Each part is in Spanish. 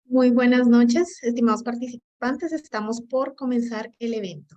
Muy buenas noches, estimados participantes. Estamos por comenzar el evento.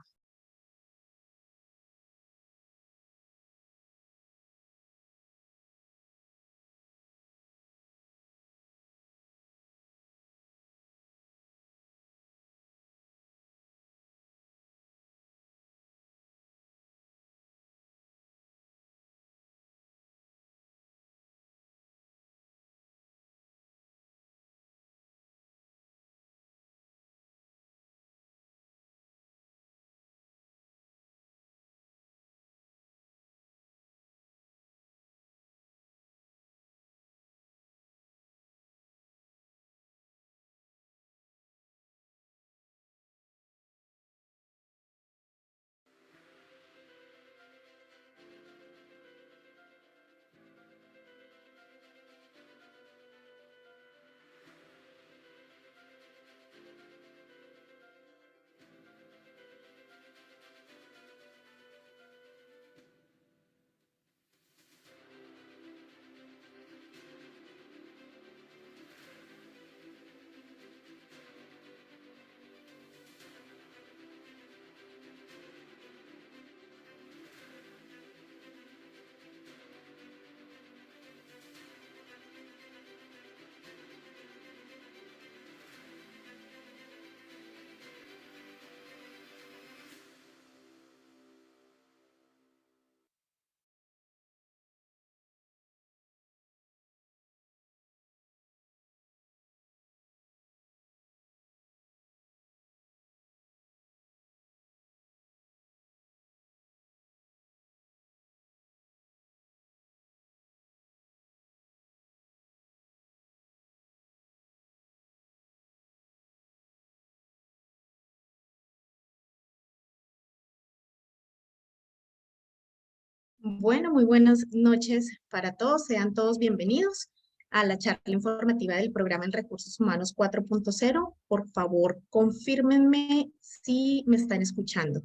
Bueno, muy buenas noches para todos. Sean todos bienvenidos a la charla informativa del programa en Recursos Humanos 4.0. Por favor, confírmenme si me están escuchando.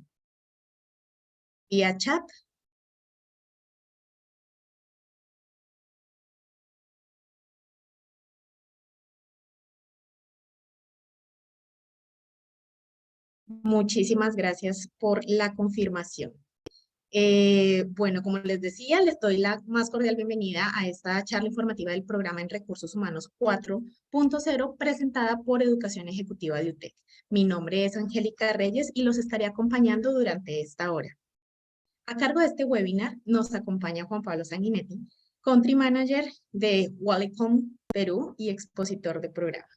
Vía chat. Muchísimas gracias por la confirmación. Bueno, como les decía, les doy la más cordial bienvenida a esta charla informativa del programa en Recursos Humanos 4.0 presentada por Educación Ejecutiva de UTEC. Mi nombre es Angélica Reyes y los estaré acompañando durante esta hora. A cargo de este webinar nos acompaña Juan Pablo Sanguinetti, Country Manager de Walicom Perú y expositor de programa.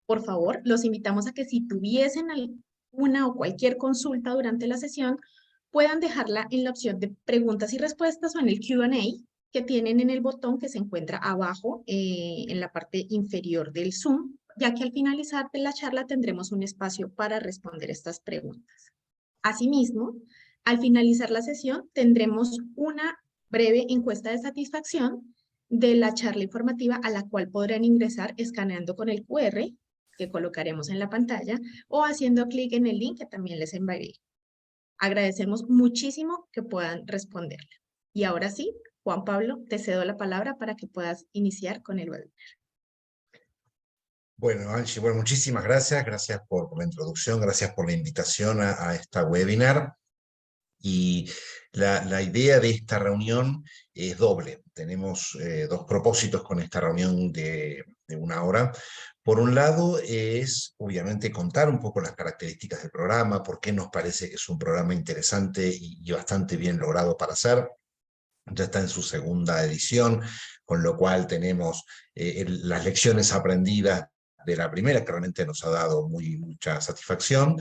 Por favor, los invitamos a que si tuviesen alguna o cualquier consulta durante la sesión, puedan dejarla en la opción de preguntas y respuestas o en el Q&A que tienen en el botón que se encuentra abajo en la parte inferior del Zoom, ya que al finalizar de la charla tendremos un espacio para responder estas preguntas. Asimismo, al finalizar la sesión tendremos una breve encuesta de satisfacción de la charla informativa a la cual podrán ingresar escaneando con el QR que colocaremos en la pantalla o haciendo clic en el link que también les enviaré. Agradecemos muchísimo que puedan responderla. Y ahora sí, Juan Pablo, te cedo la palabra para que puedas iniciar con el webinar. Bueno, Angie, muchísimas gracias. Gracias por la introducción, gracias por la invitación a esta webinar. Y la idea de esta reunión es doble. Tenemos dos propósitos con esta reunión de una hora. Por un lado es, obviamente, contar un poco las características del programa, por qué nos parece que es un programa interesante y bastante bien logrado para hacer. Ya está en su segunda edición, con lo cual tenemos las lecciones aprendidas de la primera, que realmente nos ha dado mucha satisfacción.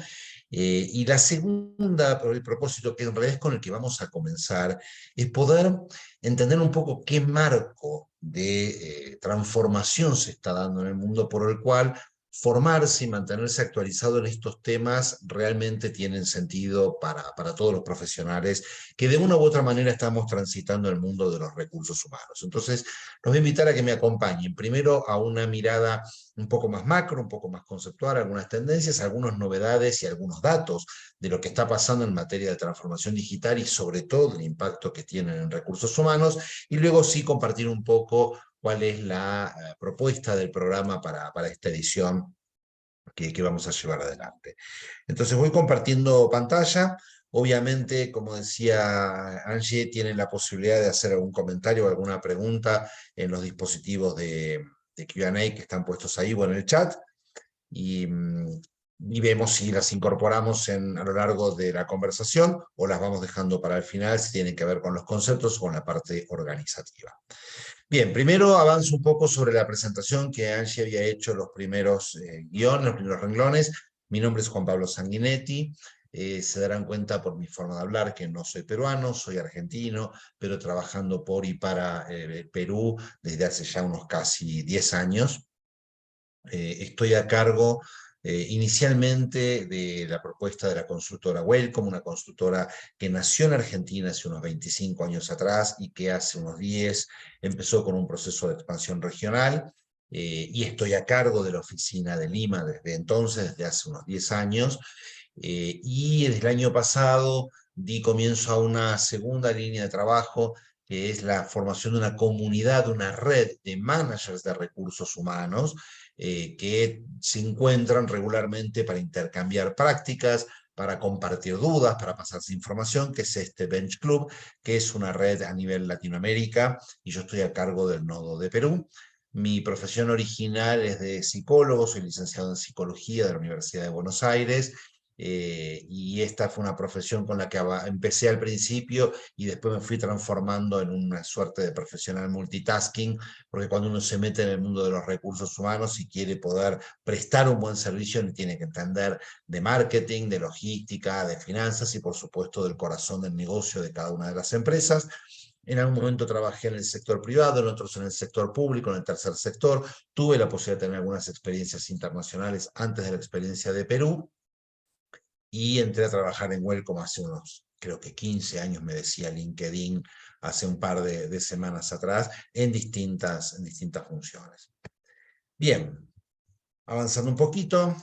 Y la segunda, el propósito que en realidad es con el que vamos a comenzar, es poder entender un poco qué marco de transformación se está dando en el mundo por el cual formarse y mantenerse actualizado en estos temas realmente tienen sentido para todos los profesionales que de una u otra manera estamos transitando el mundo de los recursos humanos. Entonces, los voy a invitar a que me acompañen primero a una mirada un poco más macro, un poco más conceptual, algunas tendencias, algunas novedades y algunos datos de lo que está pasando en materia de transformación digital y sobre todo el impacto que tienen en recursos humanos, y luego sí compartir un poco cuál es la propuesta del programa para esta edición que vamos a llevar adelante. Entonces voy compartiendo pantalla. Obviamente, como decía Angie, tienen la posibilidad de hacer algún comentario o alguna pregunta en los dispositivos de Q&A que están puestos ahí o en el chat. Y vemos si las incorporamos a lo largo de la conversación o las vamos dejando para el final si tienen que ver con los conceptos o con la parte organizativa. Bien, primero avanzo un poco sobre la presentación que Angie había hecho, los primeros guiones, los primeros renglones. Mi nombre es Juan Pablo Sanguinetti. Se darán cuenta por mi forma de hablar que no soy peruano, soy argentino, pero trabajando por y para Perú desde hace ya unos casi 10 años. Estoy a cargo inicialmente de la propuesta de la consultora Welcome, una consultora que nació en Argentina hace unos 25 años atrás y que hace unos 10 empezó con un proceso de expansión regional, y estoy a cargo de la oficina de Lima desde entonces, desde hace unos 10 años, y desde el año pasado di comienzo a una segunda línea de trabajo que es la formación de una comunidad, una red de managers de recursos humanos, que se encuentran regularmente para intercambiar prácticas, para compartir dudas, para pasarse información, que es este Bench Club, que es una red a nivel Latinoamérica, y yo estoy a cargo del nodo de Perú. Mi profesión original es de psicólogo, soy licenciado en psicología de la Universidad de Buenos Aires, y esta fue una profesión con la que empecé al principio y después me fui transformando en una suerte de profesional multitasking, porque cuando uno se mete en el mundo de los recursos humanos y quiere poder prestar un buen servicio, tiene que entender de marketing, de logística, de finanzas y por supuesto del corazón del negocio de cada una de las empresas. En algún momento trabajé en el sector privado, en otros en el sector público, en el tercer sector. Tuve la posibilidad de tener algunas experiencias internacionales antes de la experiencia de Perú, y entré a trabajar en Welcome hace unos, creo que 15 años, me decía LinkedIn hace un par de semanas atrás, en distintas funciones. Bien, avanzando un poquito.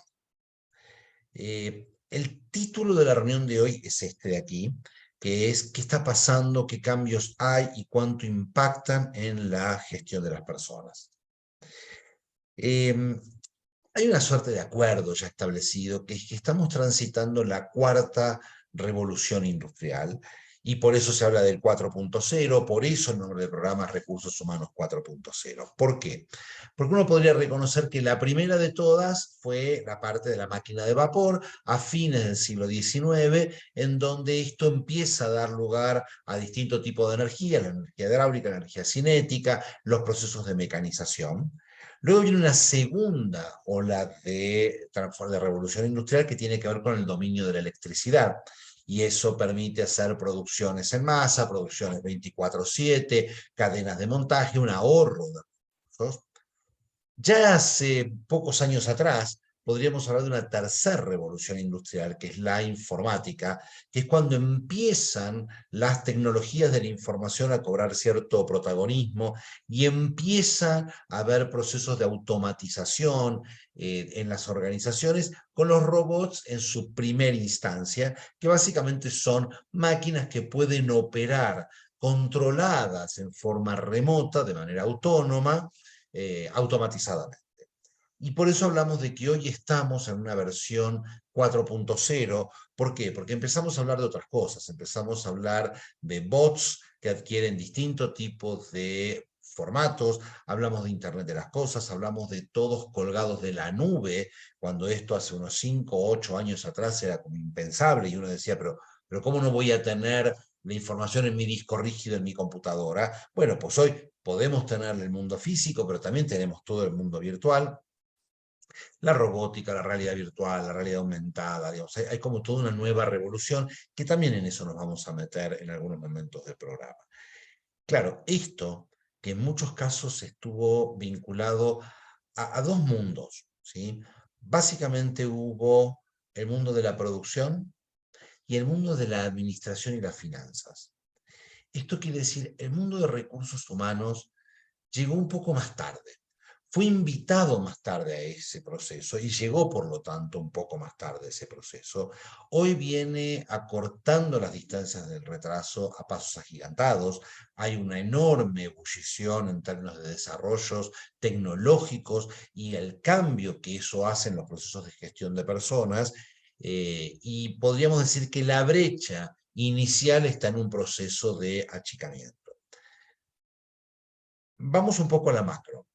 El título de la reunión de hoy es este de aquí, que es ¿qué está pasando? ¿Qué cambios hay? ¿Y cuánto impactan en la gestión de las personas? Hay una suerte de acuerdo ya establecido, que es que estamos transitando la cuarta revolución industrial, y por eso se habla del 4.0, por eso el nombre del programa es Recursos Humanos 4.0. ¿Por qué? Porque uno podría reconocer que la primera de todas fue la parte de la máquina de vapor a fines del siglo XIX, en donde esto empieza a dar lugar a distintos tipos de energía, la energía hidráulica, la energía cinética, los procesos de mecanización. Luego viene una segunda ola de revolución industrial que tiene que ver con el dominio de la electricidad. Y eso permite hacer producciones en masa, producciones 24/7, cadenas de montaje, un ahorro de recursos. Ya hace pocos años atrás podríamos hablar de una tercera revolución industrial, que es la informática, que es cuando empiezan las tecnologías de la información a cobrar cierto protagonismo y empieza a haber procesos de automatización en las organizaciones, con los robots en su primera instancia, que básicamente son máquinas que pueden operar controladas en forma remota, de manera autónoma, automatizadamente. Y por eso hablamos de que hoy estamos en una versión 4.0. ¿Por qué? Porque empezamos a hablar de otras cosas. Empezamos a hablar de bots que adquieren distintos tipos de formatos, hablamos de Internet de las cosas, hablamos de todos colgados de la nube, cuando esto hace unos 5 o 8 años atrás era como impensable, y uno decía, pero ¿cómo no voy a tener la información en mi disco rígido, en mi computadora? Bueno, pues hoy podemos tener el mundo físico, pero también tenemos todo el mundo virtual, la robótica, la realidad virtual, la realidad aumentada, digamos, hay como toda una nueva revolución, que también en eso nos vamos a meter en algunos momentos del programa. Claro, esto que en muchos casos estuvo vinculado a dos mundos, ¿sí? Básicamente hubo el mundo de la producción y el mundo de la administración y las finanzas. Esto quiere decir, el mundo de recursos humanos llegó un poco más tarde. fue invitado más tarde a ese proceso y llegó, por lo tanto, un poco más tarde a ese proceso. Hoy viene acortando las distancias del retraso a pasos agigantados. Hay una enorme ebullición en términos de desarrollos tecnológicos y el cambio que eso hace en los procesos de gestión de personas. Y podríamos decir que la brecha inicial está en un proceso de achicamiento. Vamos un poco a la macro.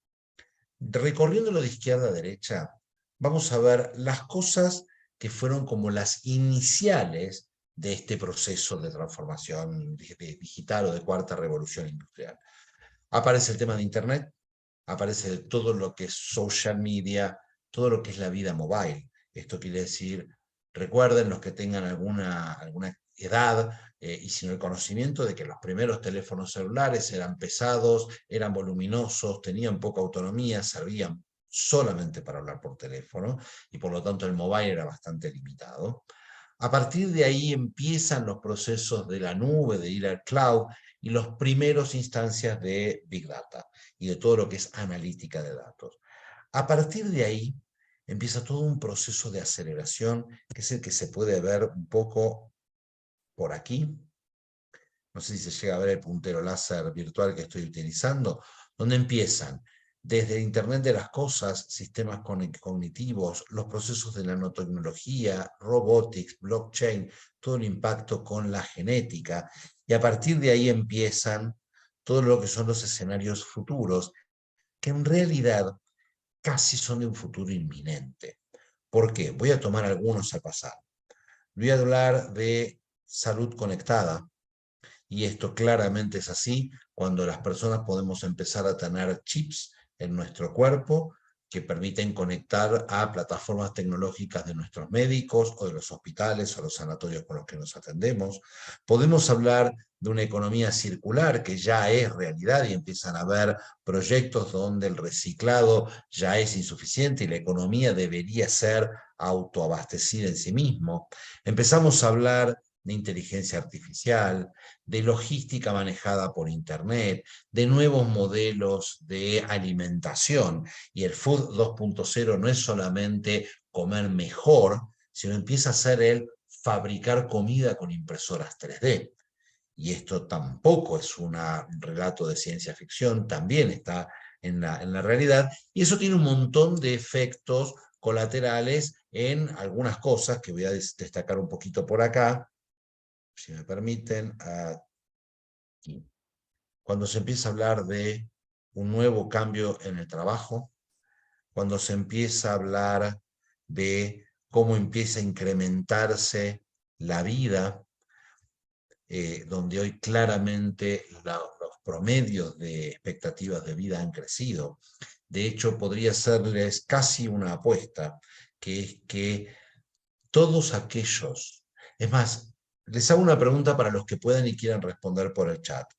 Recorriéndolo de izquierda a derecha, vamos a ver las cosas que fueron como las iniciales de este proceso de transformación digital o de cuarta revolución industrial. Aparece el tema de Internet, aparece todo lo que es social media, todo lo que es la vida mobile. Esto quiere decir, recuerden los que tengan alguna edad y sin el conocimiento de que los primeros teléfonos celulares eran pesados, eran voluminosos, tenían poca autonomía, servían solamente para hablar por teléfono y por lo tanto el mobile era bastante limitado. A partir de ahí empiezan los procesos de la nube, de ir al cloud y los primeros instancias de Big Data y de todo lo que es analítica de datos. A partir de ahí empieza todo un proceso de aceleración, que es el que se puede ver un poco por aquí. No sé si se llega a ver el puntero láser virtual que estoy utilizando, donde empiezan desde el Internet de las cosas, sistemas cognitivos, los procesos de nanotecnología, robotics, blockchain, todo el impacto con la genética, y a partir de ahí empiezan todo lo que son los escenarios futuros, que en realidad casi son de un futuro inminente. ¿Por qué? Voy a tomar algunos al pasar. Voy a hablar de salud conectada, y esto claramente es así cuando las personas podemos empezar a tener chips en nuestro cuerpo que permiten conectar a plataformas tecnológicas de nuestros médicos o de los hospitales o los sanatorios con los que nos atendemos. Podemos hablar de una economía circular que ya es realidad y empiezan a haber proyectos donde el reciclado ya es insuficiente y la economía debería ser autoabastecida en sí mismo. Empezamos a hablar de inteligencia artificial, de logística manejada por Internet, de nuevos modelos de alimentación. Y el Food 2.0 no es solamente comer mejor, sino empieza a ser el fabricar comida con impresoras 3D. Y esto tampoco es un relato de ciencia ficción, también está en la realidad. Y eso tiene un montón de efectos colaterales en algunas cosas que voy a destacar un poquito por acá, si me permiten, aquí. Cuando se empieza a hablar de un nuevo cambio en el trabajo, cuando se empieza a hablar de cómo empieza a incrementarse la vida, donde hoy claramente los promedios de expectativas de vida han crecido. De hecho, podría serles casi una apuesta, que es que todos aquellos, es más, les hago una pregunta para los que puedan y quieran responder por el chat.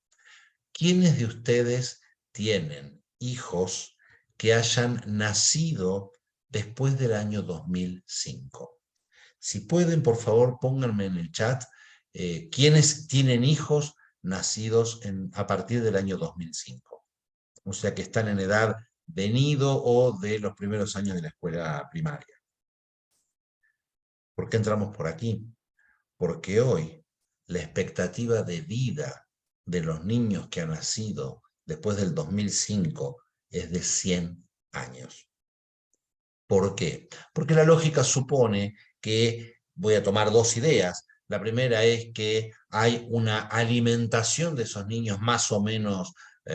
¿Quiénes de ustedes tienen hijos que hayan nacido después del año 2005? Si pueden, por favor, pónganme en el chat quiénes tienen hijos nacidos a partir del año 2005. O sea, que están en edad de nido o de los primeros años de la escuela primaria. ¿Por qué entramos por aquí? Porque hoy la expectativa de vida de los niños que han nacido después del 2005 es de 100 años. ¿Por qué? Porque la lógica supone que, voy a tomar dos ideas. La primera es que hay una alimentación de esos niños más o menos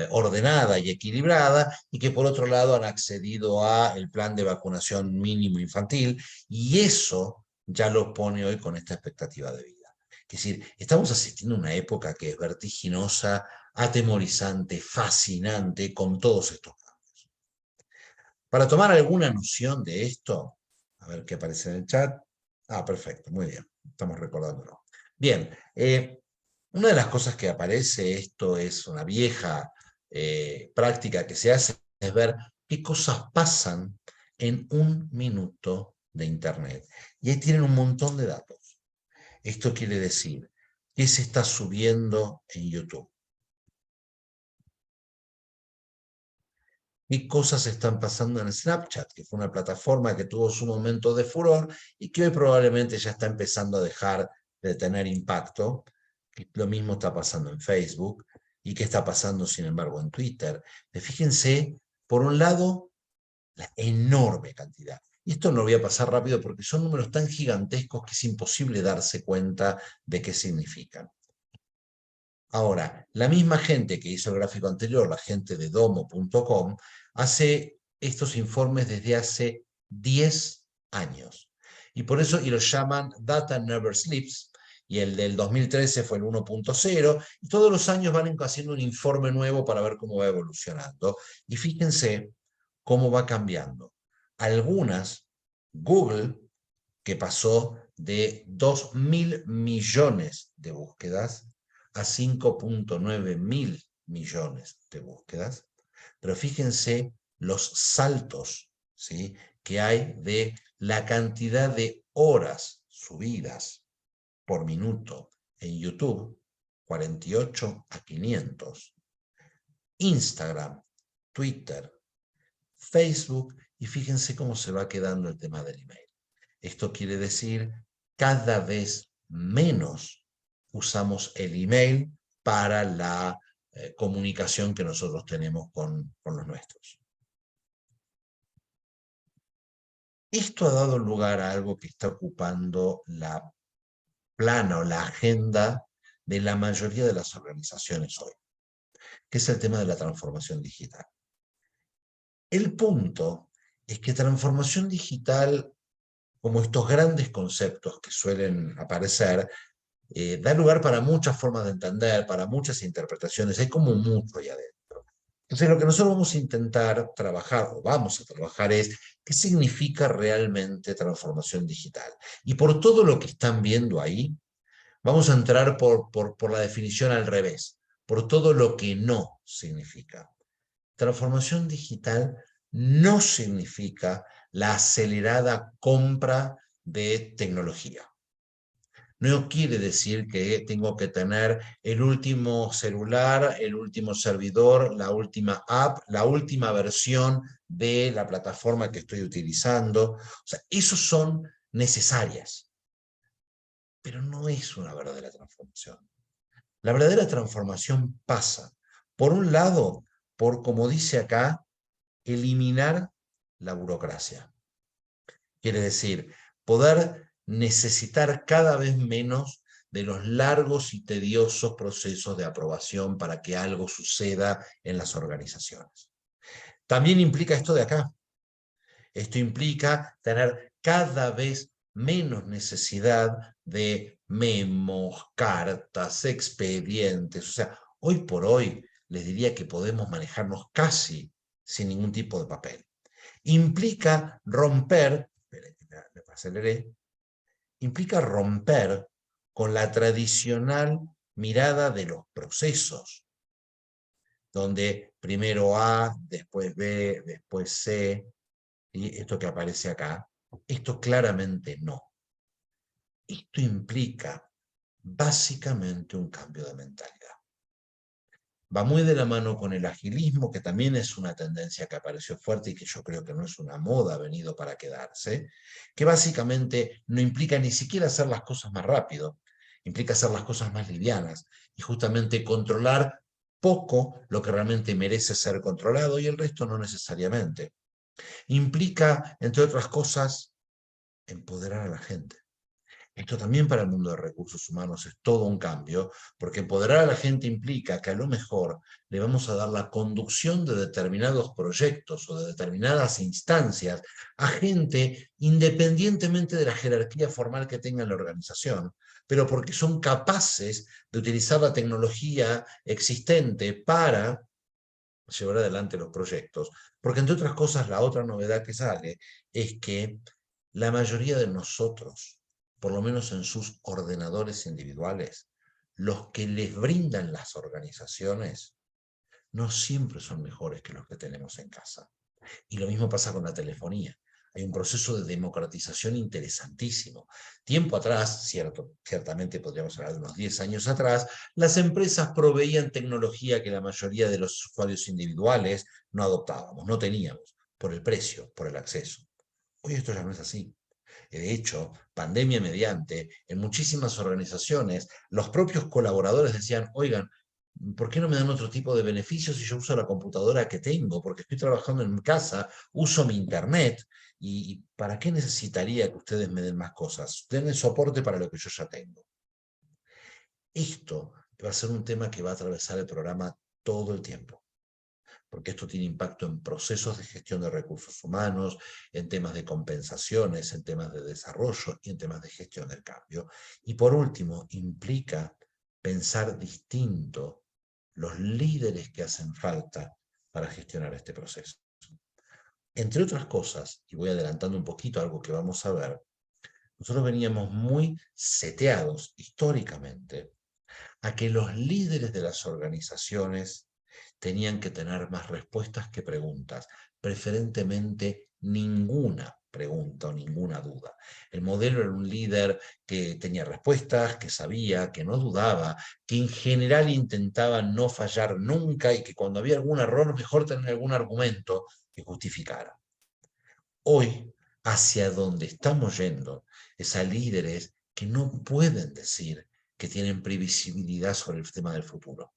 ordenada y equilibrada, y que por otro lado han accedido al plan de vacunación mínimo infantil, y eso ya lo pone hoy con esta expectativa de vida. Es decir, estamos asistiendo a una época que es vertiginosa, atemorizante, fascinante, con todos estos cambios. Para tomar alguna noción de esto, a ver qué aparece en el chat. Ah, perfecto, muy bien, estamos recordándolo. Bien, una de las cosas que aparece, esto es una vieja práctica que se hace, es ver qué cosas pasan en un minuto de Internet. Y ahí tienen un montón de datos. Esto quiere decir, ¿qué se está subiendo en YouTube? qué cosas están pasando en Snapchat, que fue una plataforma que tuvo su momento de furor y que hoy probablemente ya está empezando a dejar de tener impacto. Lo mismo está pasando en Facebook y qué está pasando, sin embargo, en Twitter. Fíjense, por un lado, la enorme cantidad. Y esto no lo voy a pasar rápido porque son números tan gigantescos que es imposible darse cuenta de qué significan. Ahora, la misma gente que hizo el gráfico anterior, la gente de domo.com, hace estos informes desde hace 10 años. Y por eso, y los llaman Data Never Sleeps, y el del 2013 fue el 1.0, y todos los años van haciendo un informe nuevo para ver cómo va evolucionando. Y fíjense cómo va cambiando. Algunas, Google, que pasó de 2.000 millones de búsquedas a 5.9 mil millones de búsquedas. Pero fíjense los saltos, ¿sí?, que hay de la cantidad de horas subidas por minuto en YouTube, 48 a 500. Instagram, Twitter, Facebook, y fíjense cómo se va quedando el tema del email. Esto quiere decir cada vez menos usamos el email para la comunicación que nosotros tenemos con los nuestros. Esto ha dado lugar a algo que está ocupando la plana o la agenda de la mayoría de las organizaciones hoy, que es el tema de la transformación digital. El punto es que transformación digital, como estos grandes conceptos que suelen aparecer, da lugar para muchas formas de entender, para muchas interpretaciones, hay como mucho ahí adentro. Entonces lo que nosotros vamos a intentar trabajar, o vamos a trabajar, es qué significa realmente transformación digital. Y por todo lo que están viendo ahí, vamos a entrar por la definición al revés, por todo lo que no significa. Transformación digital no significa la acelerada compra de tecnología. No quiere decir que tengo que tener el último celular, el último servidor, la última app, la última versión de la plataforma que estoy utilizando. O sea, esos son necesarias, pero no es una verdadera transformación. La verdadera transformación pasa, por un lado, por, como dice acá, eliminar la burocracia. Quiere decir, poder necesitar cada vez menos de los largos y tediosos procesos de aprobación para que algo suceda en las organizaciones. También implica esto de acá. Esto implica tener cada vez menos necesidad de memos, cartas, expedientes. O sea, hoy por hoy les diría que podemos manejarnos casi sin ningún tipo de papel. Implica romper, me aceleré, implica romper con la tradicional mirada de los procesos, donde primero A, después B, después C, y esto que aparece acá, esto claramente no. Esto implica básicamente un cambio de mentalidad. Va muy de la mano con el agilismo, que también es una tendencia que apareció fuerte y que yo creo que no es una moda, ha venido para quedarse, que básicamente no implica ni siquiera hacer las cosas más rápido, implica hacer las cosas más livianas y justamente controlar poco lo que realmente merece ser controlado y el resto no necesariamente. Implica, entre otras cosas, empoderar a la gente. Esto también para el mundo de recursos humanos es todo un cambio, porque empoderar a la gente implica que a lo mejor le vamos a dar la conducción de determinados proyectos o de determinadas instancias a gente independientemente de la jerarquía formal que tenga en la organización, pero porque son capaces de utilizar la tecnología existente para llevar adelante los proyectos. Porque entre otras cosas, la otra novedad que sale es que la mayoría de nosotros, por lo menos en sus ordenadores individuales, los que les brindan las organizaciones, no siempre son mejores que los que tenemos en casa. Y lo mismo pasa con la telefonía. Hay un proceso de democratización interesantísimo. Tiempo atrás, ciertamente podríamos hablar de unos 10 años atrás, las empresas proveían tecnología que la mayoría de los usuarios individuales no adoptábamos, no teníamos, por el precio, por el acceso. Hoy esto ya no es así. De hecho, pandemia mediante, en muchísimas organizaciones, los propios colaboradores decían, oigan, ¿por qué no me dan otro tipo de beneficios si yo uso la computadora que tengo? Porque estoy trabajando en mi casa, uso mi internet, y ¿para qué necesitaría que ustedes me den más cosas? Denme soporte para lo que yo ya tengo. Esto va a ser un tema que va a atravesar el programa todo el tiempo, porque esto tiene impacto en procesos de gestión de recursos humanos, en temas de compensaciones, en temas de desarrollo y en temas de gestión del cambio. Y por último, implica pensar distinto los líderes que hacen falta para gestionar este proceso. Entre otras cosas, y voy adelantando un poquito algo que vamos a ver, nosotros veníamos muy seteados históricamente a que los líderes de las organizaciones tenían que tener más respuestas que preguntas, preferentemente ninguna pregunta o ninguna duda. El modelo era un líder que tenía respuestas, que sabía, que no dudaba, que en general intentaba no fallar nunca y que cuando había algún error mejor tener algún argumento que justificara. Hoy, hacia donde estamos yendo, es a líderes que no pueden decir que tienen previsibilidad sobre el tema del futuro,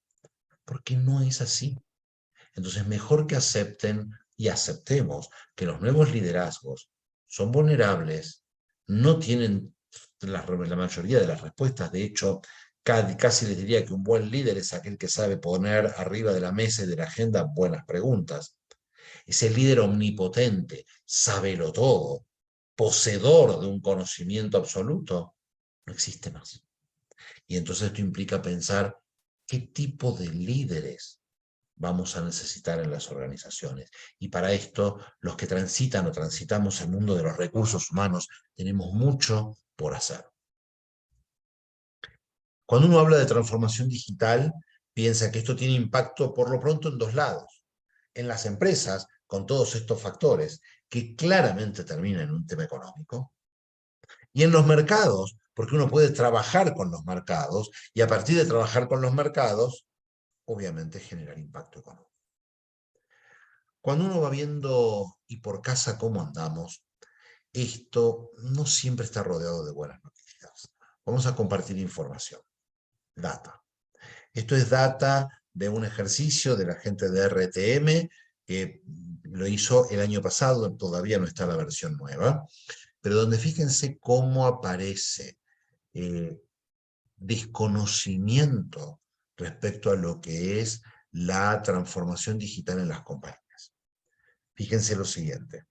porque no es así. Entonces, mejor que acepten y aceptemos que los nuevos liderazgos son vulnerables, no tienen la mayoría de las respuestas. De hecho, casi les diría que un buen líder es aquel que sabe poner arriba de la mesa y de la agenda buenas preguntas. Ese líder omnipotente, sábelo todo, poseedor de un conocimiento absoluto, no existe más. Y entonces esto implica pensar qué tipo de líderes vamos a necesitar en las organizaciones. Y para esto, los que transitan o transitamos el mundo de los recursos humanos, tenemos mucho por hacer. Cuando uno habla de transformación digital, piensa que esto tiene impacto por lo pronto en dos lados. En las empresas, con todos estos factores, que claramente terminan en un tema económico, y en los mercados, porque uno puede trabajar con los mercados y a partir de trabajar con los mercados, obviamente generar impacto económico. Cuando uno va viendo y por casa cómo andamos, esto no siempre está rodeado de buenas noticias. Vamos a compartir información, data. Esto es data de un ejercicio de la gente de RTM que lo hizo el año pasado, todavía no está la versión nueva, pero donde fíjense cómo aparece desconocimiento respecto a lo que es la transformación digital en las compañías. Fíjense lo siguiente,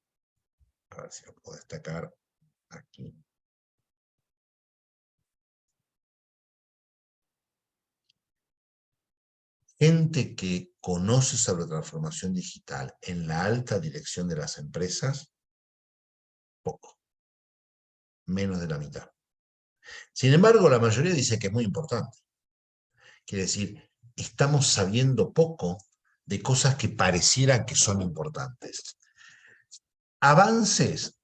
a ver si lo puedo destacar aquí. Gente que conoce sobre transformación digital en la alta dirección de las empresas, poco, menos de la mitad. Sin embargo, la mayoría dice que es muy importante. Quiere decir, estamos sabiendo poco de cosas que parecieran que son importantes. Avances.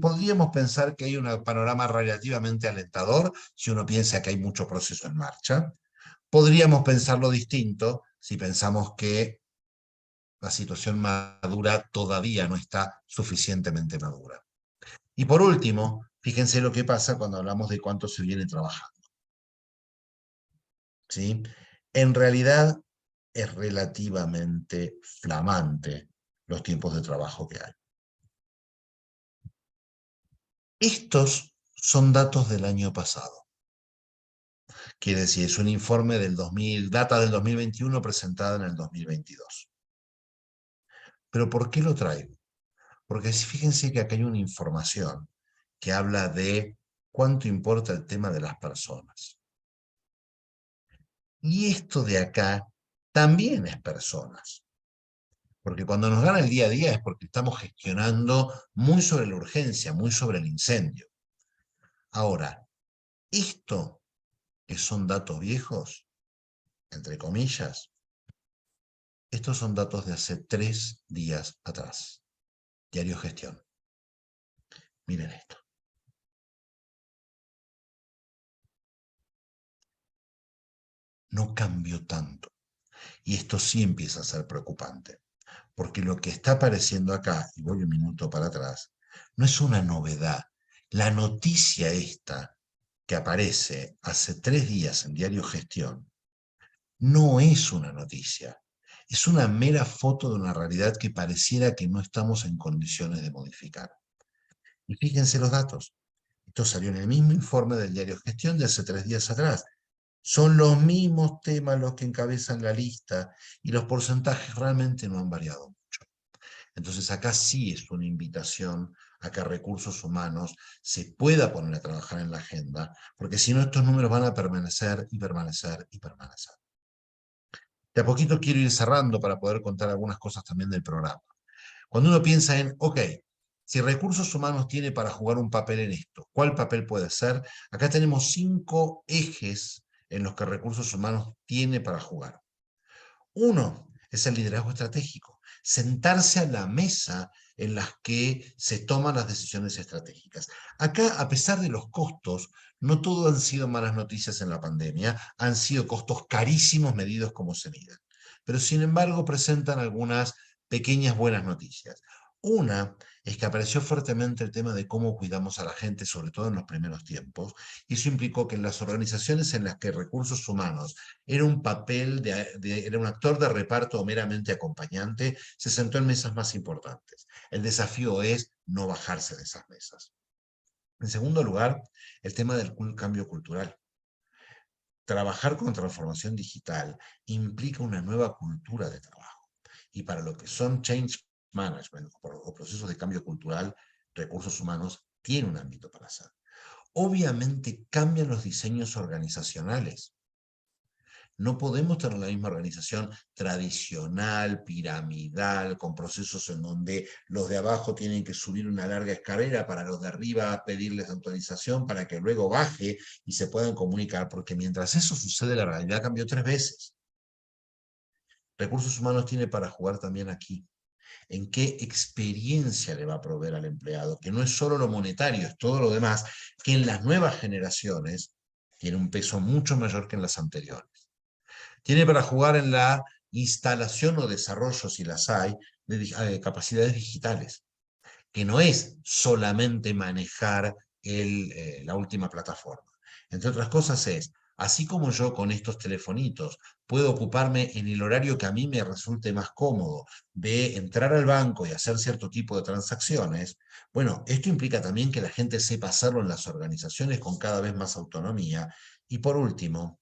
Podríamos pensar que hay un panorama relativamente alentador si uno piensa que hay mucho proceso en marcha. Podríamos pensarlo distinto si pensamos que la situación madura todavía no está suficientemente madura. Y por último, fíjense lo que pasa cuando hablamos de cuánto se viene trabajando. ¿Sí? En realidad es relativamente flamante los tiempos de trabajo que hay. Estos son datos del año pasado. Quiere decir, es un informe del data del 2021 presentada en el 2022. ¿Pero por qué lo traigo? Porque fíjense que acá hay una información que habla de cuánto importa el tema de las personas. Y esto de acá también es personas. Porque cuando nos gana el día a día es porque estamos gestionando muy sobre la urgencia, muy sobre el incendio. Ahora, esto que son datos viejos, entre comillas, estos son datos de hace 3 días atrás. Diario Gestión. Miren esto. No cambió tanto. Y esto sí empieza a ser preocupante. Porque lo que está apareciendo acá, y voy un minuto para atrás, no es una novedad. La noticia esta que aparece hace 3 días en Diario Gestión no es una noticia. Es una mera foto de una realidad que pareciera que no estamos en condiciones de modificar. Y fíjense los datos. Esto salió en el mismo informe del Diario Gestión de hace 3 días atrás. Son los mismos temas los que encabezan la lista y los porcentajes realmente no han variado mucho. Entonces acá sí es una invitación a que recursos humanos se pueda poner a trabajar en la agenda, porque si no estos números van a permanecer y permanecer y permanecer. De a poquito quiero ir cerrando para poder contar algunas cosas también del programa. Cuando uno piensa en, ok, si recursos humanos tiene para jugar un papel en esto, ¿cuál papel puede ser? Acá tenemos 5 ejes en los que recursos humanos tiene para jugar. Uno es el liderazgo estratégico, sentarse a la mesa en las que se toman las decisiones estratégicas. Acá, a pesar de los costos, no todo han sido malas noticias en la pandemia, han sido costos carísimos medidos como se miden. Pero sin embargo presentan algunas pequeñas buenas noticias. Una es que apareció fuertemente el tema de cómo cuidamos a la gente, sobre todo en los primeros tiempos, y eso implicó que en las organizaciones en las que recursos humanos era un papel, era un actor de reparto o meramente acompañante, se sentó en mesas más importantes. El desafío es no bajarse de esas mesas. En segundo lugar, el tema del cambio cultural. Trabajar con transformación digital implica una nueva cultura de trabajo. Y para lo que son change management o procesos de cambio cultural, recursos humanos tiene un ámbito para hacer. Obviamente cambian los diseños organizacionales. No podemos tener la misma organización tradicional, piramidal, con procesos en donde los de abajo tienen que subir una larga escalera para los de arriba pedirles autorización para que luego baje y se puedan comunicar, porque mientras eso sucede, la realidad cambió 3 veces. Recursos humanos tiene para jugar también aquí. ¿En qué experiencia le va a proveer al empleado? Que no es solo lo monetario, es todo lo demás, que en las nuevas generaciones tiene un peso mucho mayor que en las anteriores. Tiene para jugar en la instalación o desarrollo, si las hay, de capacidades digitales, que no es solamente manejar la última plataforma. Entre otras cosas es, así como yo con estos telefonitos puedo ocuparme en el horario que a mí me resulte más cómodo de entrar al banco y hacer cierto tipo de transacciones, bueno, esto implica también que la gente sepa hacerlo en las organizaciones con cada vez más autonomía. Y por último,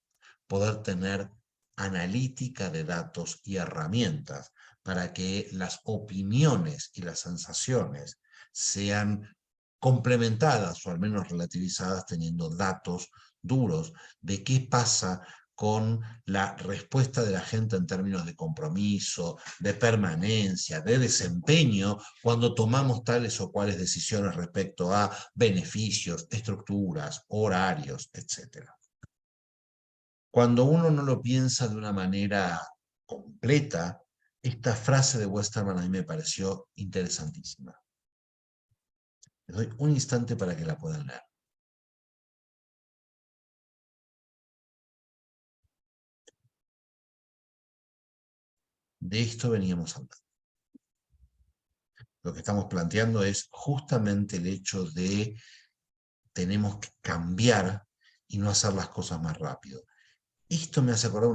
poder tener analítica de datos y herramientas para que las opiniones y las sensaciones sean complementadas o al menos relativizadas teniendo datos duros de qué pasa con la respuesta de la gente en términos de compromiso, de permanencia, de desempeño, cuando tomamos tales o cuales decisiones respecto a beneficios, estructuras, horarios, etc. Cuando uno no lo piensa de una manera completa, esta frase de Westerman a mí me pareció interesantísima. Les doy un instante para que la puedan leer. De esto veníamos hablando. Lo que estamos planteando es justamente el hecho de tenemos que cambiar y no hacer las cosas más rápido. Esto me hace acordar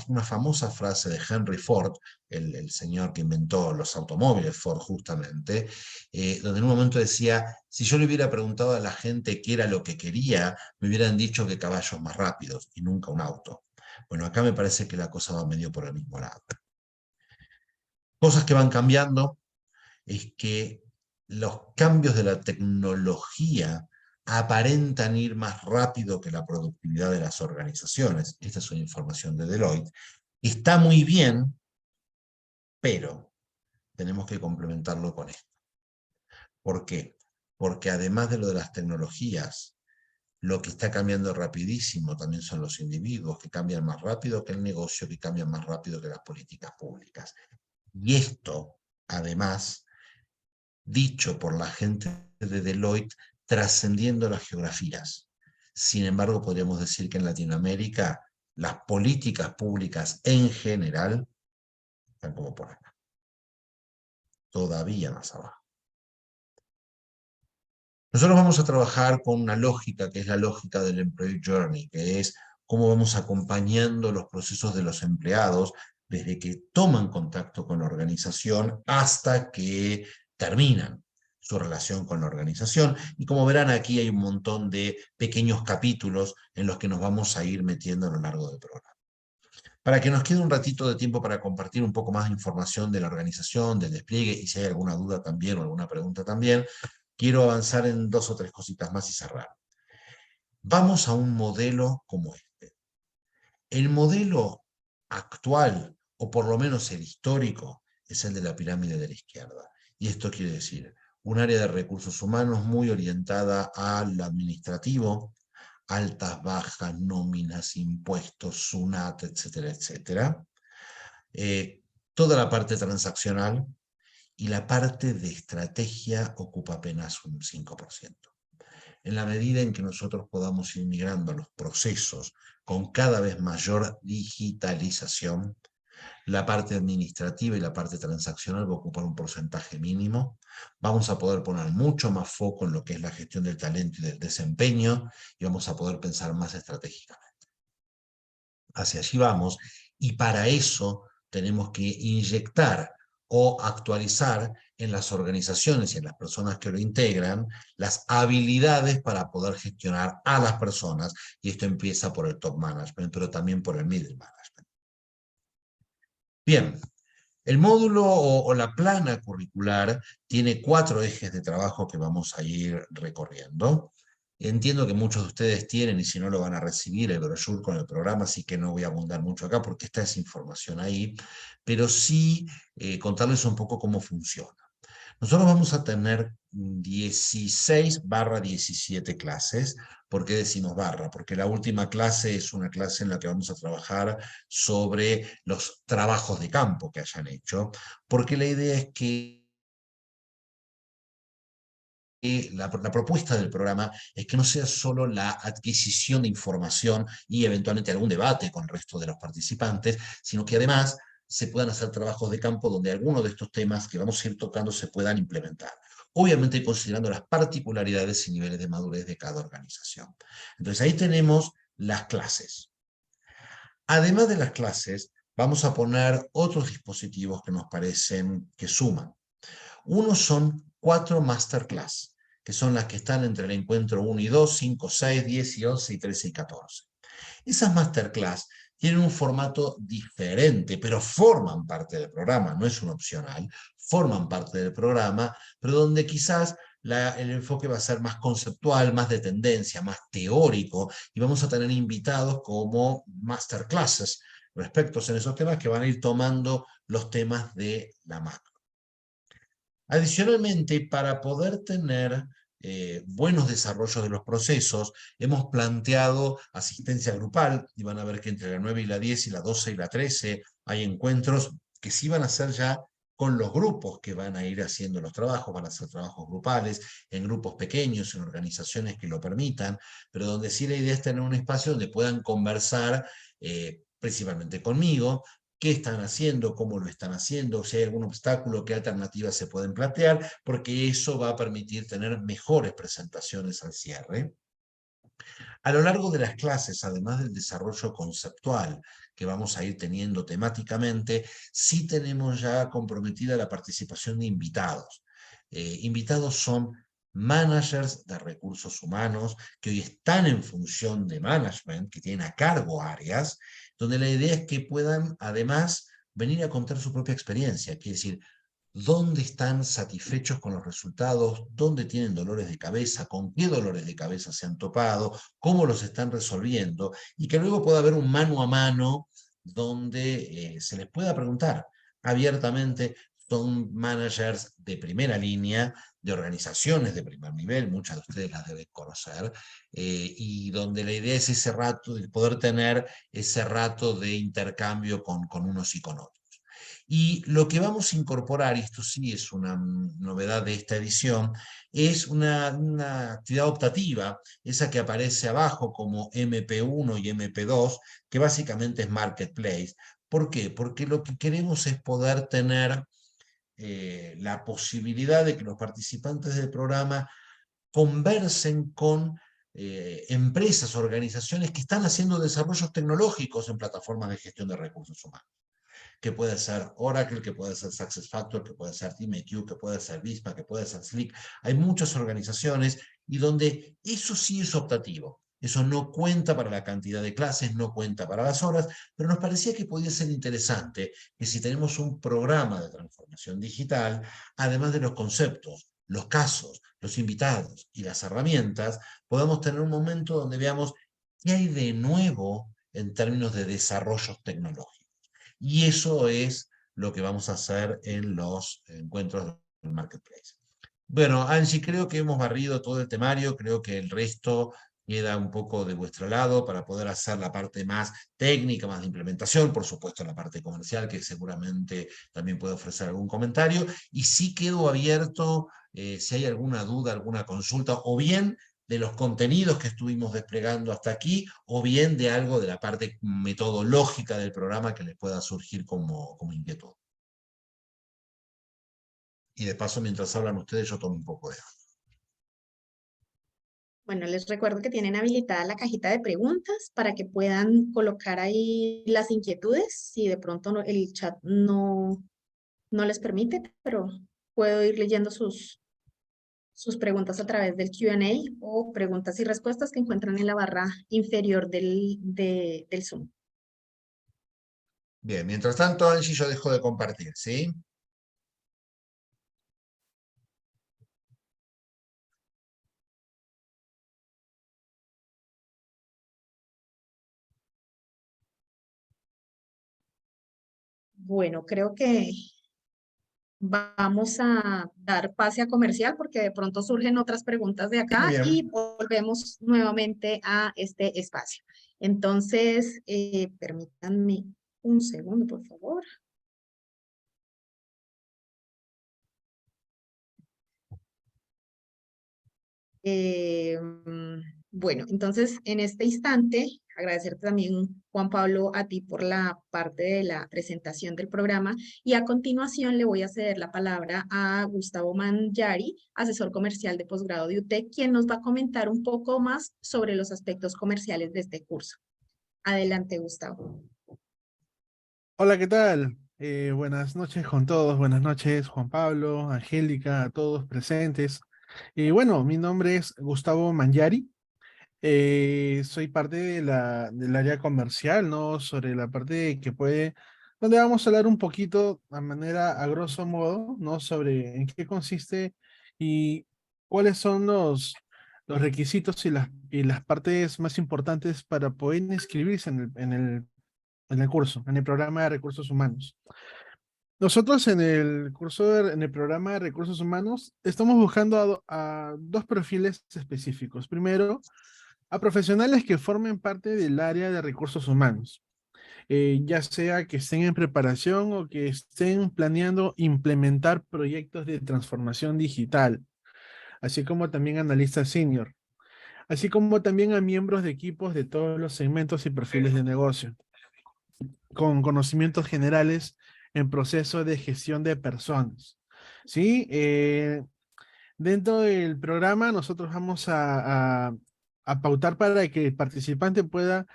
una famosa frase de Henry Ford, el señor que inventó los automóviles Ford justamente, donde en un momento decía, si yo le hubiera preguntado a la gente qué era lo que quería, me hubieran dicho que caballos más rápidos y nunca un auto. Bueno, acá me parece que la cosa va medio por el mismo lado. Cosas que van cambiando es que los cambios de la tecnología aparentan ir más rápido que la productividad de las organizaciones. Esta es una información de Deloitte. Está muy bien, pero tenemos que complementarlo con esto. ¿Por qué? Porque además de lo de las tecnologías, lo que está cambiando rapidísimo también son los individuos, que cambian más rápido que el negocio, que cambian más rápido que las políticas públicas. Y esto, además, dicho por la gente de Deloitte, trascendiendo las geografías. Sin embargo, podríamos decir que en Latinoamérica las políticas públicas en general están como por acá, todavía más abajo. Nosotros vamos a trabajar con una lógica que es la lógica del Employee Journey, que es cómo vamos acompañando los procesos de los empleados desde que toman contacto con la organización hasta que terminan su relación con la organización. Y como verán, aquí hay un montón de pequeños capítulos en los que nos vamos a ir metiendo a lo largo del programa. Para que nos quede un ratito de tiempo para compartir un poco más de información de la organización, del despliegue, y si hay alguna duda también o alguna pregunta también, quiero avanzar en 2 o 3 cositas más y cerrar. Vamos a un modelo como este. El modelo actual, o por lo menos el histórico, es el de la pirámide de la izquierda. Y esto quiere decir un área de recursos humanos muy orientada al administrativo, altas, bajas, nóminas, impuestos, SUNAT, etcétera, etcétera. Toda la parte transaccional y la parte de estrategia ocupa apenas un 5%. En la medida en que nosotros podamos ir migrando los procesos con cada vez mayor digitalización, la parte administrativa y la parte transaccional va a ocupar un porcentaje mínimo. Vamos a poder poner mucho más foco en lo que es la gestión del talento y del desempeño y vamos a poder pensar más estratégicamente. Hacia allí vamos y para eso tenemos que inyectar o actualizar en las organizaciones y en las personas que lo integran las habilidades para poder gestionar a las personas, y esto empieza por el top management, pero también por el middle management. Bien, el módulo o la plana curricular tiene 4 ejes de trabajo que vamos a ir recorriendo. Entiendo que muchos de ustedes tienen, y si no lo van a recibir, el brochure con el programa, así que no voy a abundar mucho acá porque está esa información ahí, pero sí contarles un poco cómo funciona. Nosotros vamos a tener 16/17 clases. ¿Por qué decimos barra? Porque la última clase es una clase en la que vamos a trabajar sobre los trabajos de campo que hayan hecho, porque la idea es que la propuesta del programa es que no sea solo la adquisición de información y eventualmente algún debate con el resto de los participantes, sino que además se puedan hacer trabajos de campo donde algunos de estos temas que vamos a ir tocando se puedan implementar. Obviamente considerando las particularidades y niveles de madurez de cada organización. Entonces ahí tenemos las clases. Además de las clases, vamos a poner otros dispositivos que nos parecen que suman. Uno son 4 masterclass, que son las que están entre el encuentro 1 y 2, 5, 6, 10 y 11 y 13 y 14. Esas masterclass tienen un formato diferente, pero forman parte del programa, no es un opcional, forman parte del programa, pero donde quizás el enfoque va a ser más conceptual, más de tendencia, más teórico, y vamos a tener invitados como masterclasses respecto en esos temas que van a ir tomando los temas de la macro. Adicionalmente, para poder tener buenos desarrollos de los procesos, hemos planteado asistencia grupal, y van a ver que entre la 9 y la 10 y la 12 y la 13 hay encuentros que sí van a ser ya con los grupos que van a ir haciendo los trabajos, van a ser trabajos grupales, en grupos pequeños, en organizaciones que lo permitan, pero donde sí la idea es tener un espacio donde puedan conversar principalmente conmigo, qué están haciendo, cómo lo están haciendo, si hay algún obstáculo, qué alternativas se pueden plantear, porque eso va a permitir tener mejores presentaciones al cierre. A lo largo de las clases, además del desarrollo conceptual que vamos a ir teniendo temáticamente, sí tenemos ya comprometida la participación de invitados. Invitados son managers de recursos humanos que hoy están en función de management, que tienen a cargo áreas, donde la idea es que puedan además venir a contar su propia experiencia, quiere decir, dónde están satisfechos con los resultados, dónde tienen dolores de cabeza, con qué dolores de cabeza se han topado, cómo los están resolviendo, y que luego pueda haber un mano a mano donde se les pueda preguntar abiertamente. Son managers de primera línea, de organizaciones de primer nivel, muchas de ustedes las deben conocer, y donde la idea es ese rato, de poder tener ese rato de intercambio con unos y con otros. Y lo que vamos a incorporar, y esto sí es una novedad de esta edición, es una actividad optativa, esa que aparece abajo como MP1 y MP2, que básicamente es Marketplace. ¿Por qué? Porque lo que queremos es poder tener la posibilidad de que los participantes del programa conversen con empresas, organizaciones que están haciendo desarrollos tecnológicos en plataformas de gestión de recursos humanos, que puede ser Oracle, que puede ser SuccessFactors, que puede ser TeamIQ, que puede ser Visma, que puede ser Slick. Hay muchas organizaciones y donde eso sí es optativo. Eso no cuenta para la cantidad de clases, no cuenta para las horas, pero nos parecía que podía ser interesante que si tenemos un programa de transformación digital, además de los conceptos, los casos, los invitados y las herramientas, podamos tener un momento donde veamos qué hay de nuevo en términos de desarrollos tecnológicos. Y eso es lo que vamos a hacer en los encuentros del Marketplace. Bueno, Angie, creo que hemos barrido todo el temario, creo que el resto queda un poco de vuestro lado para poder hacer la parte más técnica, más de implementación, por supuesto la parte comercial, que seguramente también puede ofrecer algún comentario, y sí quedo abierto si hay alguna duda, alguna consulta, o bien de los contenidos que estuvimos desplegando hasta aquí, o bien de algo de la parte metodológica del programa que les pueda surgir como inquietud. Y de paso, mientras hablan ustedes, yo tomo un poco de agua. Bueno, les recuerdo que tienen habilitada la cajita de preguntas para que puedan colocar ahí las inquietudes, si de pronto el chat no les permite, pero puedo ir leyendo sus preguntas a través del Q&A o preguntas y respuestas que encuentran en la barra inferior del Zoom. Bien, mientras tanto, Angie, yo dejo de compartir, ¿sí? Bueno, creo que vamos a dar pase a comercial porque de pronto surgen otras preguntas de Muy acá y bien. volvemos nuevamente a este espacio. Entonces, permítanme un segundo, por favor. Bueno, entonces en este instante, agradecerte también, Juan Pablo, a ti por la parte de la presentación del programa y a continuación le voy a ceder la palabra a Gustavo Manyari, asesor comercial de posgrado de UTEC, quien nos va a comentar un poco más sobre los aspectos comerciales de este curso. Adelante, Gustavo. Hola, ¿qué tal? Buenas noches con todos, buenas noches Juan Pablo, Angélica, a todos presentes. Y bueno, mi nombre es Gustavo Manyari, soy parte del área comercial, ¿no? Sobre la parte que puede, donde vamos a hablar un poquito a grosso modo, ¿no? Sobre en qué consiste y cuáles son los requisitos y las partes más importantes para poder inscribirse en el curso, en el programa de recursos humanos. Nosotros en el en el programa de recursos humanos, estamos buscando a dos perfiles específicos. Primero, a profesionales que formen parte del área de recursos humanos, ya sea que estén en preparación o que estén planeando implementar proyectos de transformación digital, así como también analistas senior, así como también a miembros de equipos de todos los segmentos y perfiles de negocio, con conocimientos generales en proceso de gestión de personas. ¿Sí? Dentro del programa nosotros vamos a pautar para que el participante pueda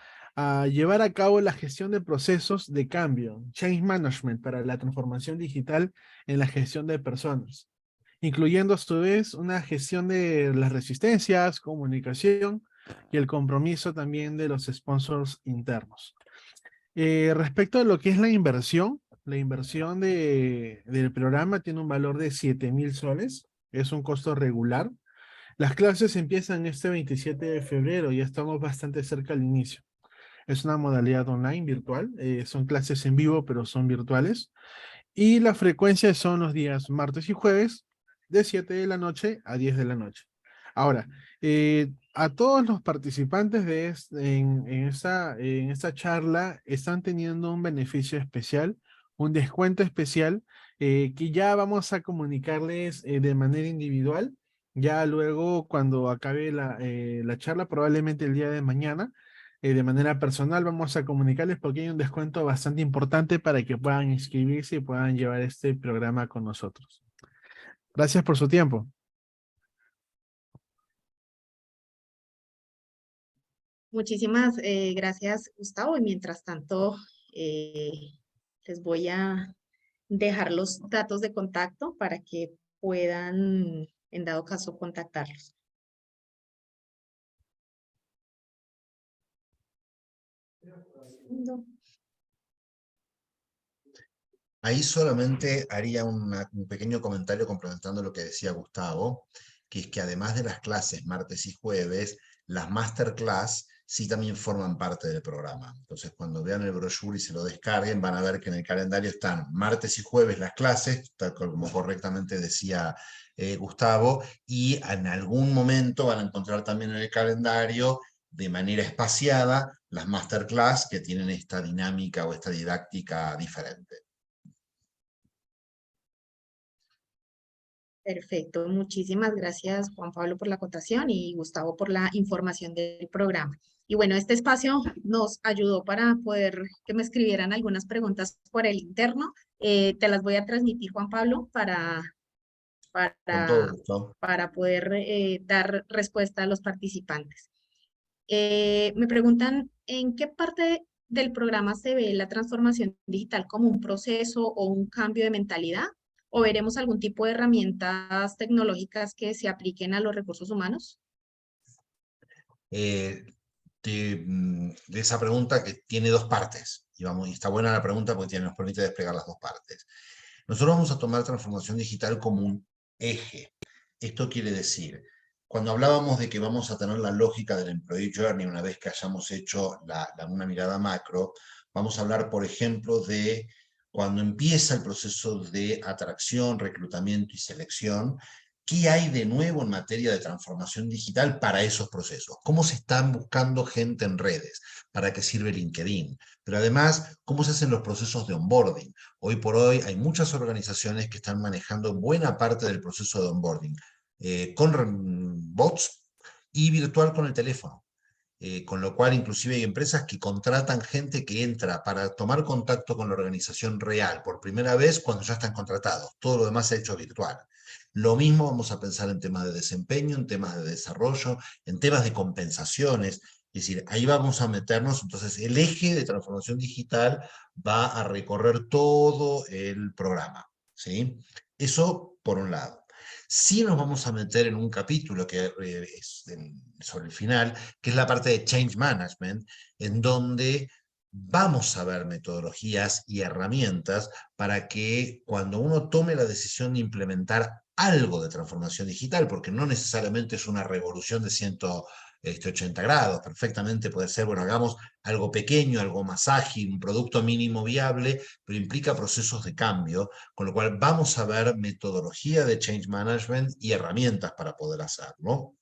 llevar a cabo la gestión de procesos de cambio, change management para la transformación digital en la gestión de personas, incluyendo a su vez una gestión de las resistencias, comunicación y el compromiso también de los sponsors internos. Respecto a lo que es la inversión del programa tiene un valor de 7.000 soles, es un costo regular. Las clases empiezan este 27 de febrero, ya estamos bastante cerca al inicio. Es una modalidad online virtual, son clases en vivo, pero son virtuales. Y la frecuencia son los días martes y jueves, de 7 de la noche a 10 de la noche. Ahora, a todos los participantes en esta charla están teniendo un beneficio especial un descuento especial que ya vamos a comunicarles de manera individual. Ya luego, cuando acabe la charla, probablemente el día de mañana, de manera personal, vamos a comunicarles porque hay un descuento bastante importante para que puedan inscribirse y puedan llevar este programa con nosotros. Gracias por su tiempo. Muchísimas gracias, Gustavo. Y mientras tanto, eh, les voy a dejar los datos de contacto para que puedan, en dado caso, contactarlos. Segundo. Ahí solamente haría un pequeño comentario complementando lo que decía Gustavo, que es que además de las clases martes y jueves, las masterclass sí también forman parte del programa. Entonces, cuando vean el brochure y se lo descarguen, van a ver que en el calendario están martes y jueves las clases, tal como correctamente decía Gustavo, y en algún momento van a encontrar también en el calendario, de manera espaciada, las masterclass que tienen esta dinámica o esta didáctica diferente. Perfecto, muchísimas gracias Juan Pablo por la acotación y Gustavo por la información del programa. Y bueno, este espacio nos ayudó para poder que me escribieran algunas preguntas por el interno. Te las voy a transmitir, Juan Pablo, Con todo para, gusto. para poder dar respuesta a los participantes. Me preguntan en qué parte del programa se ve la transformación digital como un proceso o un cambio de mentalidad, o veremos algún tipo de herramientas tecnológicas que se apliquen a los recursos humanos. eh, de esa pregunta que tiene dos partes. Y está buena la pregunta porque nos permite desplegar las dos partes. Nosotros vamos a tomar transformación digital como un eje. Esto quiere decir, cuando hablábamos de que vamos a tener la lógica del Employee Journey una vez que hayamos hecho una mirada macro, vamos a hablar, por ejemplo, de cuando empieza el proceso de atracción, reclutamiento y selección. ¿Qué hay de nuevo en materia de transformación digital para esos procesos? ¿Cómo se están buscando gente en redes? ¿Para qué sirve LinkedIn? Pero además, ¿cómo se hacen los procesos de onboarding? Hoy por hoy hay muchas organizaciones que están manejando buena parte del proceso de onboarding con bots y virtual con el teléfono. Con lo cual, inclusive hay empresas que contratan gente que entra para tomar contacto con la organización real por primera vez cuando ya están contratados. Todo lo demás se ha hecho virtual. Lo mismo vamos a pensar en temas de desempeño, en temas de desarrollo, en temas de compensaciones. Es decir, ahí vamos a meternos. Entonces, el eje de transformación digital va a recorrer todo el programa, ¿sí? Eso por un lado. Sí nos vamos a meter en un capítulo que es sobre el final, que es la parte de Change Management, en donde vamos a ver metodologías y herramientas para que cuando uno tome la decisión de implementar algo de transformación digital, porque no necesariamente es una revolución de 180 grados, perfectamente puede ser, bueno, hagamos algo pequeño, algo más ágil, un producto mínimo viable, pero implica procesos de cambio, con lo cual vamos a ver metodología de change management y herramientas para poder hacerlo.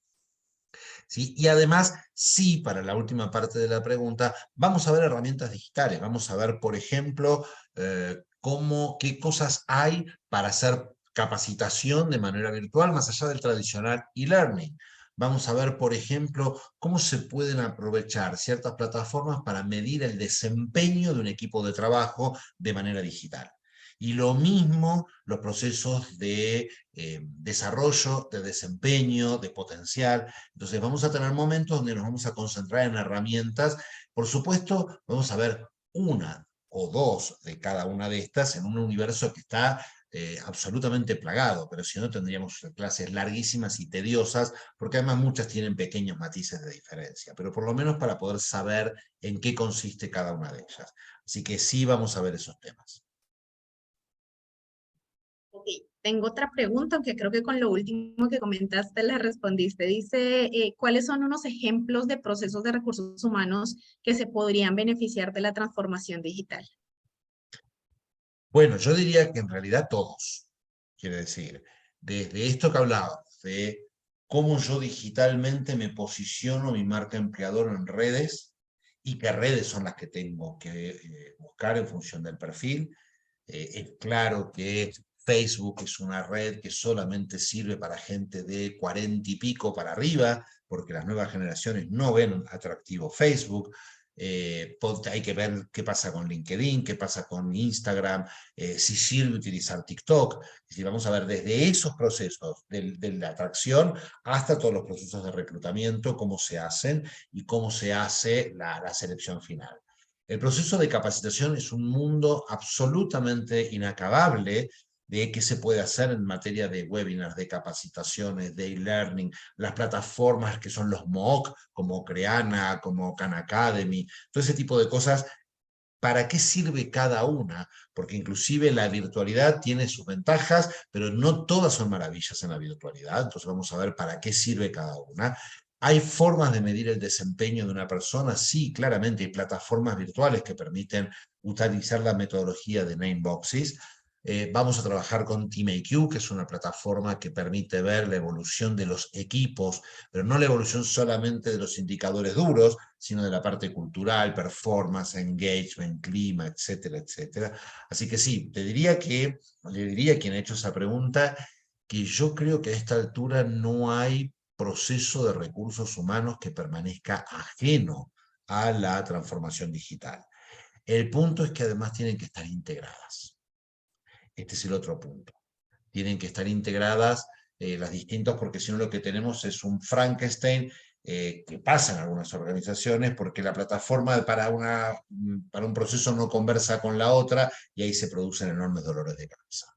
¿Sí? Y además, sí, para la última parte de la pregunta, vamos a ver herramientas digitales, vamos a ver, por ejemplo, qué cosas hay para hacer capacitación de manera virtual, más allá del tradicional e-learning. Vamos a ver, por ejemplo, cómo se pueden aprovechar ciertas plataformas para medir el desempeño de un equipo de trabajo de manera digital. Y lo mismo los procesos de desarrollo, de desempeño, de potencial. Entonces vamos a tener momentos donde nos vamos a concentrar en herramientas. Por supuesto, vamos a ver una o dos de cada una de estas en un universo que está absolutamente plagado, pero si no tendríamos clases larguísimas y tediosas, porque además muchas tienen pequeños matices de diferencia, pero por lo menos para poder saber en qué consiste cada una de ellas. Así que sí vamos a ver esos temas. Ok, tengo otra pregunta, aunque creo que con lo último que comentaste la respondiste. Dice, ¿cuáles son unos ejemplos de procesos de recursos humanos que se podrían beneficiar de la transformación digital? Bueno, yo diría que en realidad todos, quiere decir, desde esto que hablábamos, de cómo yo digitalmente me posiciono mi marca empleador en redes y qué redes son las que tengo que buscar en función del perfil, Es claro que Facebook es una red que solamente sirve para gente de 40 y pico para arriba, porque las nuevas generaciones no ven atractivo Facebook. Hay que ver qué pasa con LinkedIn, qué pasa con Instagram, si sirve utilizar TikTok. Si vamos a ver desde esos procesos de la atracción hasta todos los procesos de reclutamiento, cómo se hacen y cómo se hace la selección final. El proceso de capacitación es un mundo absolutamente inacabable de qué se puede hacer en materia de webinars, de capacitaciones, de e-learning, las plataformas que son los MOOC, como Creana, como Khan Academy, todo ese tipo de cosas. ¿Para qué sirve cada una? Porque inclusive la virtualidad tiene sus ventajas, pero no todas son maravillas en la virtualidad. Entonces vamos a ver para qué sirve cada una. ¿Hay formas de medir el desempeño de una persona? Sí, claramente hay plataformas virtuales que permiten utilizar la metodología de Nameboxes. Vamos a trabajar con TeamIQ, que es una plataforma que permite ver la evolución de los equipos, pero no la evolución solamente de los indicadores duros, sino de la parte cultural, performance, engagement, clima, etcétera, etcétera. Así que sí, le diría a quien ha hecho esa pregunta que yo creo que a esta altura no hay proceso de recursos humanos que permanezca ajeno a la transformación digital. El punto es que además tienen que estar integradas. Este es el otro punto. Tienen que estar integradas las distintas, porque si no lo que tenemos es un Frankenstein que pasa en algunas organizaciones, porque la plataforma para un proceso no conversa con la otra y ahí se producen enormes dolores de cabeza.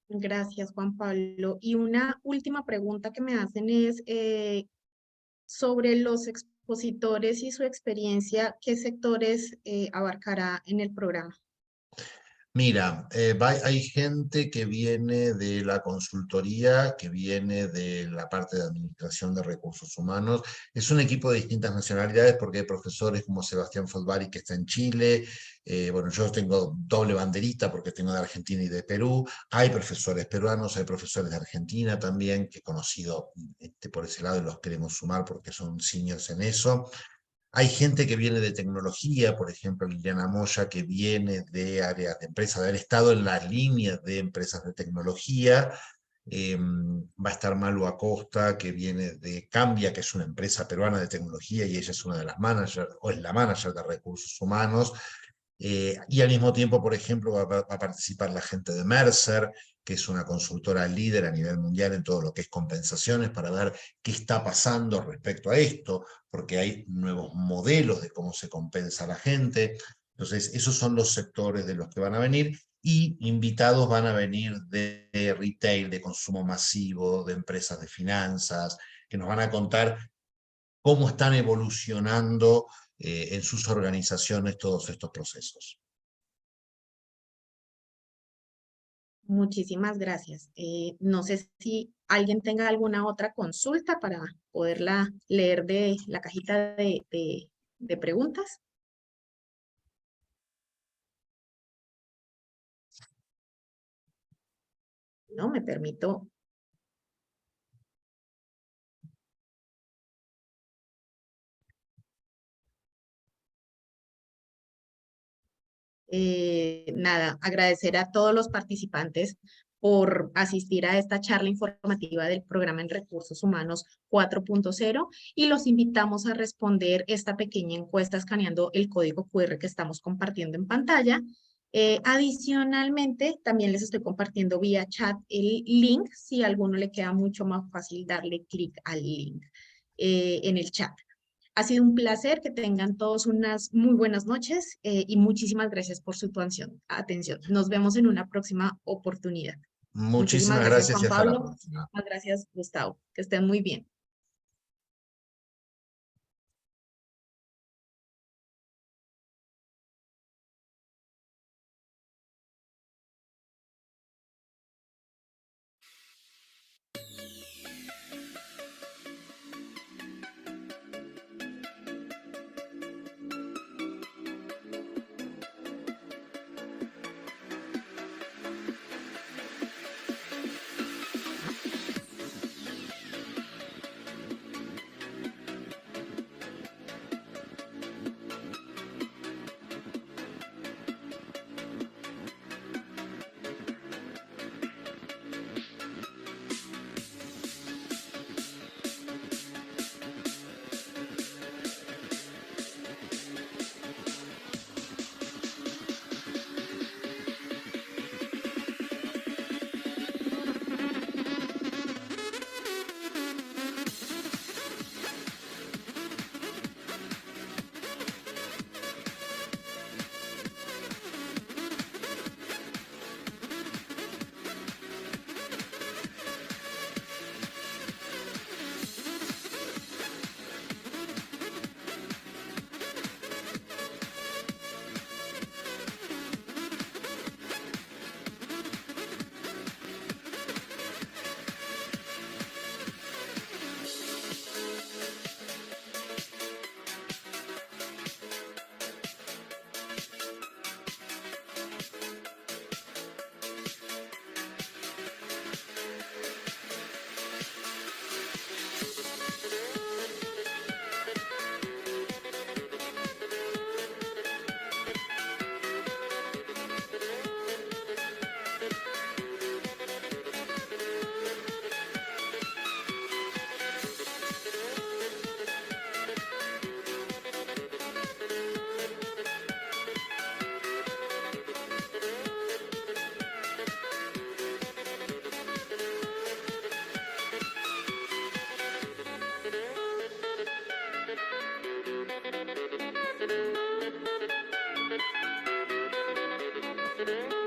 Gracias, Juan Pablo. Y una última pregunta que me hacen es sobre los expositores y su experiencia, ¿qué sectores abarcará en el programa? Mira, hay gente que viene de la consultoría, que viene de la parte de administración de recursos humanos. Es un equipo de distintas nacionalidades porque hay profesores como Sebastián Fosbari que está en Chile. Bueno, yo tengo doble banderita porque tengo de Argentina y de Perú. Hay profesores peruanos, hay profesores de Argentina también que he conocido por ese lado y los queremos sumar porque son seniors en eso. Hay gente que viene de tecnología, por ejemplo, Liliana Moya, que viene de áreas de empresas, de haber estado en las líneas de empresas de tecnología. Va a estar Malu Acosta, que viene de Cambia, que es una empresa peruana de tecnología, y ella es una de las managers, o es la manager de recursos humanos. Y al mismo tiempo, por ejemplo, va a participar la gente de Mercer, que es una consultora líder a nivel mundial en todo lo que es compensaciones, para ver qué está pasando respecto a esto, porque hay nuevos modelos de cómo se compensa a la gente. Entonces, esos son los sectores de los que van a venir, y invitados van a venir de retail, de consumo masivo, de empresas de finanzas, que nos van a contar cómo están evolucionando en sus organizaciones todos estos procesos. Muchísimas gracias. No sé si alguien tenga alguna otra consulta para poderla leer de la cajita de preguntas. No, me permito. Nada, agradecer a todos los participantes por asistir a esta charla informativa del programa en Recursos Humanos 4.0 y los invitamos a responder esta pequeña encuesta escaneando el código QR que estamos compartiendo en pantalla. Adicionalmente, también les estoy compartiendo vía chat el link, si a alguno le queda mucho más fácil darle clic al link en el chat. Ha sido un placer, que tengan todos unas muy buenas noches y muchísimas gracias por su atención. Nos vemos en una próxima oportunidad. Muchísimas Muchísimas gracias, gracias y Juan hasta la Pablo. próxima. Muchas gracias, Gustavo. Que estén muy bien. Thank you.